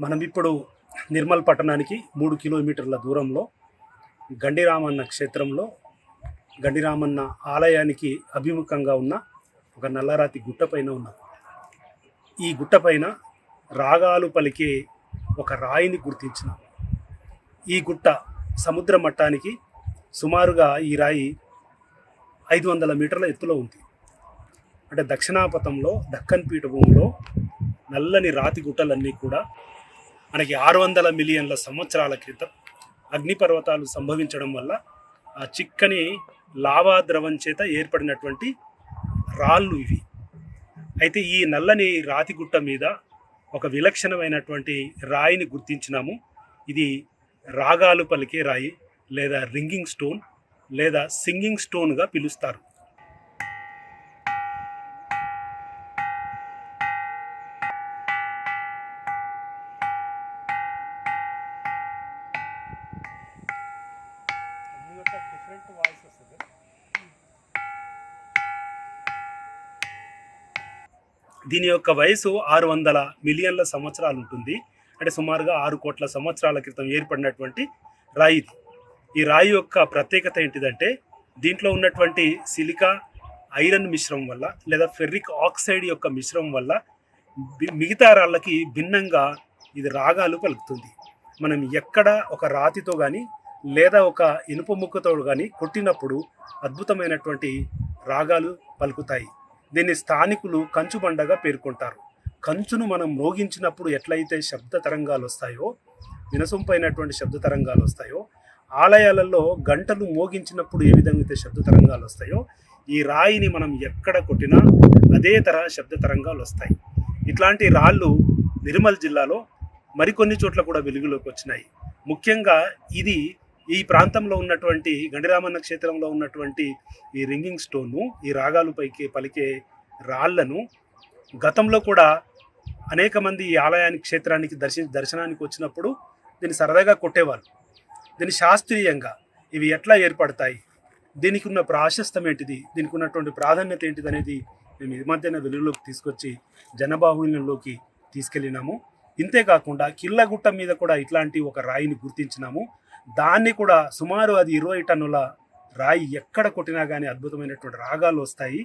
మనం ఇప్పుడు నిర్మల్ పట్టణానికి 3 కిలోమీటర్ల దూరంలో గండిరామన్న క్షేత్రంలో గండిరామన్న ఆలయానికి అభిముఖంగా ఉన్న ఒక నల్లరాతి గుట్టపైన ఉన్నాం. ఈ గుట్టపైన రాగాలు పలికే ఒక రాయిని గుర్తించినాం. ఈ గుట్ట సముద్ర మట్టానికి సుమారుగా ఈ రాయి 500 మీటర్ల ఎత్తులో ఉంది. అంటే దక్షిణాపథంలో దక్కన్ పీఠభూమిలో నల్లని రాతి గుట్టలన్నీ కూడా మనకి 600 మిలియన్ల సంవత్సరాల క్రితం అగ్నిపర్వతాలు సంభవించడం వల్ల ఆ చిక్కని లావా ద్రవం చేత ఏర్పడినటువంటి రాళ్ళు ఇవి. అయితే ఈ నల్లని రాతి గుట్ట మీద ఒక విలక్షణమైనటువంటి రాయిని గుర్తించినాము. ఇది రాగాలు పలికే రాయి లేదా రింగింగ్ స్టోన్ లేదా సింగింగ్ స్టోన్గా పిలుస్తారు. దీని యొక్క వయసు 600 మిలియన్ల సంవత్సరాలు ఉంటుంది. అంటే సుమారుగా 6 కోట్ల సంవత్సరాల క్రితం ఏర్పడినటువంటి రాయి. ఈ రాయి యొక్క ప్రత్యేకత ఏంటిదంటే దీంట్లో ఉన్నటువంటి సిలికా ఐరన్ మిశ్రమం వల్ల లేదా ఫెర్రిక్ ఆక్సైడ్ యొక్క మిశ్రమం వల్ల మిగతా రాళ్ళకి భిన్నంగా ఇది రాగాలు పలుకుతుంది. మనం ఎక్కడ ఒక రాతితో కానీ లేదా ఒక ఇనుప ముక్కతో కానీ కొట్టినప్పుడు అద్భుతమైనటువంటి రాగాలు పలుకుతాయి. దీన్ని స్థానికులు కంచుబండగా పేర్కొంటారు. కంచును మనం మోగించినప్పుడు ఎట్లయితే శబ్ద తరంగాలు వస్తాయో, వినసొంపైనటువంటి శబ్ద తరంగాలు వస్తాయో, ఆలయాలలో గంటలు మోగించినప్పుడు ఏ విధంగా అయితే శబ్ద తరంగాలు వస్తాయో, ఈ రాయిని మనం ఎక్కడ కొట్టినా అదే తరహా శబ్ద తరంగాలు వస్తాయి. ఇట్లాంటి రాళ్ళు నిర్మల్ జిల్లాలో మరికొన్ని చోట్ల కూడా వెలుగులోకి వచ్చినాయి. ముఖ్యంగా ఇది ఈ ప్రాంతంలో ఉన్నటువంటి గండిరామన్న క్షేత్రంలో ఉన్నటువంటి ఈ రింగింగ్ స్టోను, ఈ రాగాలు పలికే రాళ్లను గతంలో కూడా అనేక మంది ఈ ఆలయానికి క్షేత్రానికి దర్శనానికి వచ్చినప్పుడు దీన్ని సరదాగా కొట్టేవాళ్ళు. దీన్ని శాస్త్రీయంగా ఇవి ఎట్లా ఏర్పడతాయి, దీనికి ఉన్న ప్రాశస్తం ఏంటిది, దీనికి ఉన్నటువంటి ప్రాధాన్యత ఏంటిది అనేది మేము ఈ మధ్యన వెలుగులోకి తీసుకొచ్చి జనబాహుళ్యంలోకి తీసుకెళ్ళినాము. ఇంతేకాకుండా కిల్లగుట్ట మీద కూడా ఇట్లాంటి ఒక రాయిని గుర్తించినాము. దాన్ని కూడా సుమారు అది 20 టన్నుల రాయి ఎక్కడ కొట్టినా కానీ అద్భుతమైనటువంటి రాగాలు వస్తాయి.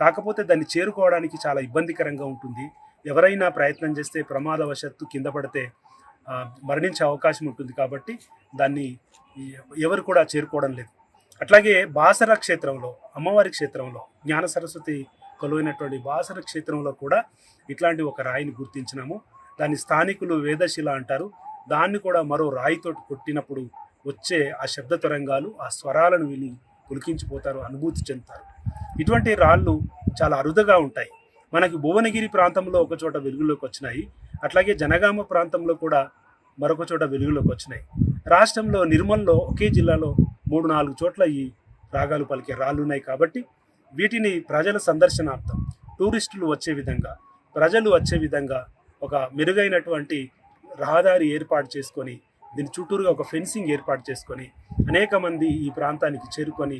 కాకపోతే దాన్ని చేరుకోవడానికి చాలా ఇబ్బందికరంగా ఉంటుంది. ఎవరైనా ప్రయత్నం చేస్తే ప్రమాదవశత్తు కింద పడితే మరణించే అవకాశం ఉంటుంది. కాబట్టి దాన్ని ఎవరు కూడా చేరుకోవడం లేదు. అట్లాగే బాసర క్షేత్రంలో, అమ్మవారి క్షేత్రంలో, జ్ఞాన సరస్వతి కొలువైనటువంటి బాసర క్షేత్రంలో కూడా ఇట్లాంటి ఒక రాయిని గుర్తించినాము. దాన్ని స్థానికులు వేదశిల అంటారు. దాన్ని కూడా మరో రాయితోటి కొట్టినప్పుడు వచ్చే ఆ శబ్ద తరంగాలు ఆ స్వరాలను విని పులికించిపోతారు, అనుభూతి చెందుతారు. ఇటువంటి రాళ్ళు చాలా అరుదుగా ఉంటాయి. మనకి భువనగిరి ప్రాంతంలో ఒక చోట వెలుగులోకి వచ్చినాయి. అట్లాగే జనగామ ప్రాంతంలో కూడా మరొక చోట వెలుగులోకి వచ్చినాయి. రాష్ట్రంలో నిర్మల్లో ఒకే జిల్లాలో 3-4 చోట్ల ఈ రాగాలు పలికే రాళ్ళు ఉన్నాయి. కాబట్టి వీటిని ప్రజల సందర్శనార్థం, టూరిస్టులు వచ్చే విధంగా, ప్రజలు వచ్చే విధంగా ఒక మెరుగైనటువంటి రహదారి ఏర్పాటు చేసుకొని, దీని చుట్టూరుగా ఒక ఫెన్సింగ్ ఏర్పాటు చేసుకొని అనేక మంది ఈ ప్రాంతానికి చేరుకొని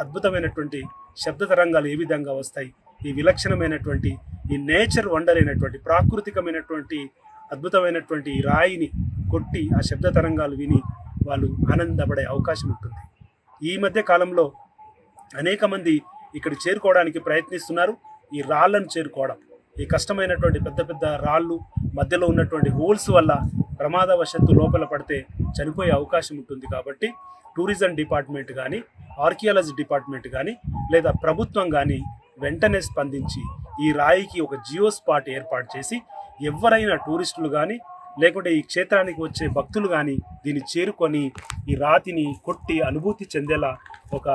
అద్భుతమైనటువంటి శబ్ద తరంగాలు ఏ విధంగా వస్తాయి, ఈ విలక్షణమైనటువంటి ఈ నేచర్ వండర్ అయినటువంటి ప్రాకృతికమైనటువంటి అద్భుతమైనటువంటి ఈ రాయిని కొట్టి ఆ శబ్ద తరంగాలు విని వాళ్ళు ఆనందపడే అవకాశం ఉంటుంది. ఈ మధ్య కాలంలో అనేక మంది ఇక్కడ చేరుకోవడానికి ప్రయత్నిస్తున్నారు. ఈ రాళ్లను చేరుకోవడం, ఈ కష్టమైనటువంటి పెద్ద పెద్ద రాళ్ళు మధ్యలో ఉన్నటువంటి హోల్స్ వల్ల ప్రమాదవశత్తు లోపల పడితే చనిపోయే అవకాశం ఉంటుంది. కాబట్టి టూరిజం డిపార్ట్మెంట్ కానీ, ఆర్కియాలజీ డిపార్ట్మెంట్ కానీ లేదా ప్రభుత్వం కానీ వెంటనే స్పందించి ఈ రాయికి ఒక జియో స్పాట్ ఏర్పాటు చేసి ఎవరైనా టూరిస్టులు కానీ లేకుంటే ఈ క్షేత్రానికి వచ్చే భక్తులు కానీ దీన్ని చేరుకొని ఈ రాతిని కొట్టి అనుభూతి చెందేలా ఒక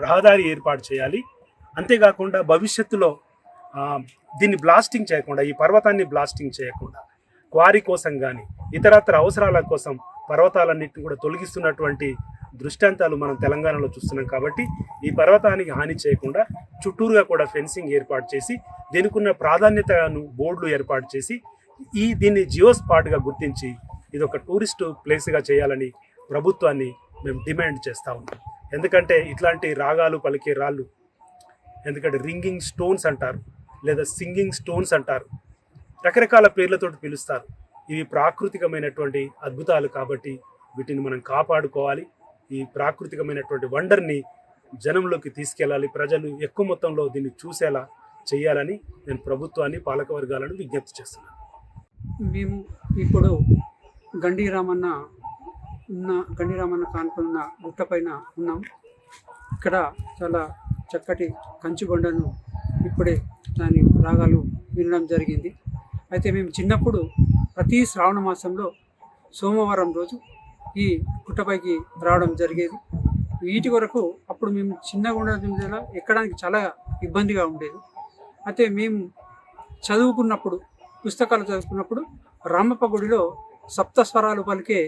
రహదారి ఏర్పాటు చేయాలి. అంతేకాకుండా భవిష్యత్తులో దీన్ని బ్లాస్టింగ్ చేయకుండా, ఈ పర్వతాన్ని బ్లాస్టింగ్ చేయకుండా క్వారీ కోసం కానీ ఇతరత్ర అవసరాల కోసం పర్వతాలన్నింటినీ కూడా తొలగిస్తున్నటువంటి దృష్టాంతాలు మనం తెలంగాణలో చూస్తున్నాం. కాబట్టి ఈ పర్వతానికి హాని చేయకుండా చుట్టూరుగా కూడా ఫెన్సింగ్ ఏర్పాటు చేసి దీనికి ఉన్న ప్రాధాన్యతను బోర్డులు ఏర్పాటు చేసి దీన్ని జియో స్పాట్గా గుర్తించి ఇది ఒక టూరిస్టు ప్లేస్గా చేయాలని ప్రభుత్వాన్ని మేము డిమాండ్ చేస్తూ ఉన్నాం. ఎందుకంటే ఇట్లాంటి రాగాలు పలికే రాళ్ళు, ఎందుకంటే రింగింగ్ స్టోన్స్ అంటారు లేదా సింగింగ్ స్టోన్స్ అంటారు, రకరకాల పేర్లతో పిలుస్తారు. ఇవి ప్రాకృతికమైనటువంటి అద్భుతాలు కాబట్టి వీటిని మనం కాపాడుకోవాలి. ఈ ప్రాకృతికమైనటువంటి వండర్ని జనంలోకి తీసుకెళ్ళాలి. ప్రజలు ఎక్కువ మొత్తంలో దీన్ని చూసేలా చేయాలని నేను ప్రభుత్వాన్ని, పాలక వర్గాలను విజ్ఞప్తి చేస్తున్నాను. మేము ఇప్పుడు గండి రామన్న కానుకున్న గుట్ట పైన ఉన్నాం. ఇక్కడ చాలా చక్కటి కంచుగొండను ఇప్పుడే దాని రాగాలు వినడం జరిగింది. అయితే మేము చిన్నప్పుడు ప్రతి శ్రావణ మాసంలో సోమవారం రోజు ఈ గుట్టపైకి రావడం జరిగేది. వీటి వరకు అప్పుడు మేము చిన్నగా ఉండడం వల్ల ఎక్కడానికి చాలా ఇబ్బందిగా ఉండేది. అయితే మేము పుస్తకాలు చదువుకున్నప్పుడు రామప్ప గుడిలో సప్త స్వరాలు పలికే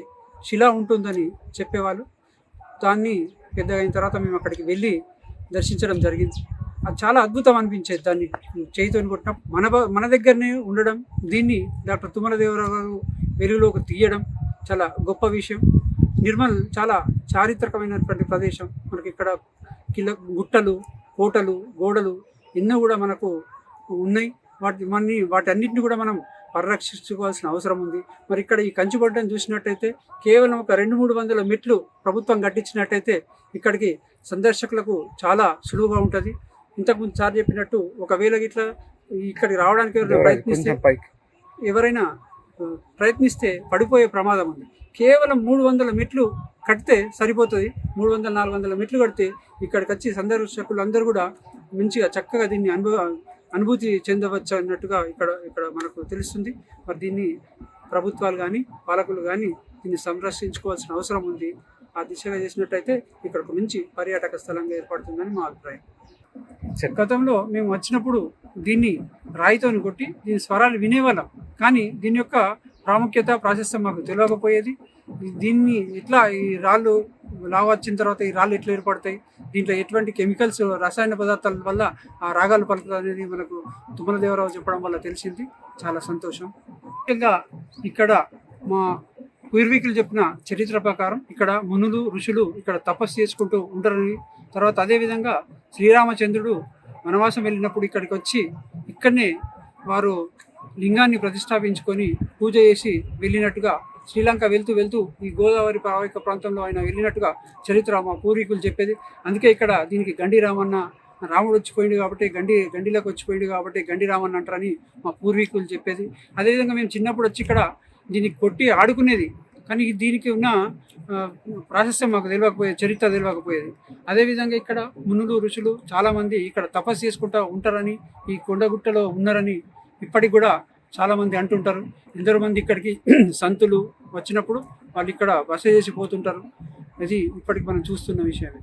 శిల ఉంటుందని చెప్పేవాళ్ళు. దాన్ని పెద్దగా అయిన తర్వాత మేము అక్కడికి వెళ్ళి దర్శించడం జరిగింది. అది చాలా అద్భుతం అనిపించేది. దాన్ని చేయితోని కొట్టినప్పుడు మన దగ్గరనే ఉండడం, దీన్ని డాక్టర్ తుమ్మల దేవరావు గారు వెలుగులోకి తీయడం చాలా గొప్ప విషయం. నిర్మల్ చాలా చారిత్రకమైనటువంటి ప్రదేశం. మనకి ఇక్కడ గుట్టలు, కోటలు, గోడలు ఎన్నో కూడా మనకు ఉన్నాయి. వాటన్నిటిని కూడా మనం పరిరక్షించుకోవాల్సిన అవసరం ఉంది. మరి ఇక్కడ ఈ కంచుబడ్డను చూసినట్టయితే కేవలం ఒక 200-300 మెట్లు ప్రభుత్వం కట్టించినట్టయితే ఇక్కడికి సందర్శకులకు చాలా సులువుగా ఉంటుంది. ఇంతకుముందు సార్ చెప్పినట్టు ఒకవేళ ఇట్లా ఇక్కడికి రావడానికి ఎవరైనా ప్రయత్నిస్తే పడిపోయే ప్రమాదం ఉంది. కేవలం 300 మెట్లు కడితే సరిపోతుంది. 300-400 మెట్లు కడితే ఇక్కడికి వచ్చి సందర్శకులు అందరూ కూడా మంచిగా చక్కగా దీన్ని అనుభూతి చెందవచ్చు అన్నట్టుగా ఇక్కడ మనకు తెలుస్తుంది. మరి దీన్ని ప్రభుత్వాలు కానీ పాలకులు కానీ దీన్ని సంరక్షించుకోవాల్సిన అవసరం ఉంది. ఆ దిశగా చేసినట్టయితే ఇక్కడ ఒక మంచి పర్యాటక స్థలంగా ఏర్పడుతుందని మా అభిప్రాయం. గతంలో మేము వచ్చినప్పుడు దీన్ని రాయితో కొట్టి దీని స్వరాలు వినేవాళ్ళం, కానీ దీని యొక్క ప్రాముఖ్యత, ప్రాశస్త్యం మాకు తెలియకపోయేది. దీన్ని ఎట్లా ఈ రాళ్ళు లావా వచ్చిన తర్వాత ఈ రాళ్ళు ఎట్లా ఏర్పడతాయి, దీంట్లో ఎటువంటి కెమికల్స్, రసాయన పదార్థాల వల్ల ఆ రాగాలు పలుకుతాయి అనేది మనకు తుమ్మల దేవరావు చెప్పడం వల్ల తెలిసింది. చాలా సంతోషం. ముఖ్యంగా ఇక్కడ మా పూర్వీకులు చెప్పిన చరిత్ర ప్రకారం ఇక్కడ మునులు, ఋషులు ఇక్కడ తపస్సు చేసుకుంటూ ఉంటారని, తర్వాత అదేవిధంగా శ్రీరామచంద్రుడు వనవాసం వెళ్ళినప్పుడు ఇక్కడికి వచ్చి ఇక్కడనే వారు లింగాన్ని ప్రతిష్టాపించుకొని పూజ చేసి వెళ్ళినట్టుగా, శ్రీలంక వెళ్తూ ఈ గోదావరి ప్రవాహిక ప్రాంతంలో ఆయన వెళ్ళినట్టుగా చరిత్ర మా పూర్వీకులు చెప్పేది. అందుకే ఇక్కడ దీనికి గండి రామన్న, రాముడు వచ్చిపోయింది కాబట్టి గండిలోకి వచ్చిపోయింది కాబట్టి గండి రామన్న అంటారని మా పూర్వీకులు చెప్పేది. అదేవిధంగా మేము చిన్నప్పుడు వచ్చి ఇక్కడ దీనికి కొట్టి ఆడుకునేది, కానీ దీనికి ఉన్న ప్రాశస్త్యం మాకు తెలియకపోయేది, చరిత్ర తెలియకపోయేది. అదేవిధంగా ఇక్కడ మునులు, ఋషులు చాలామంది ఇక్కడ తపస్సు చేసుకుంటూ ఉంటారని, ఈ కొండగుట్టలో ఉన్నారని ఇప్పటికి కూడా చాలామంది అంటుంటారు. ఎందరో మంది ఇక్కడికి సంతులు వచ్చినప్పుడు వాళ్ళు ఇక్కడ బస చేసి పోతుంటారు. ఇది ఇప్పటికి మనం చూస్తున్న విషయమే.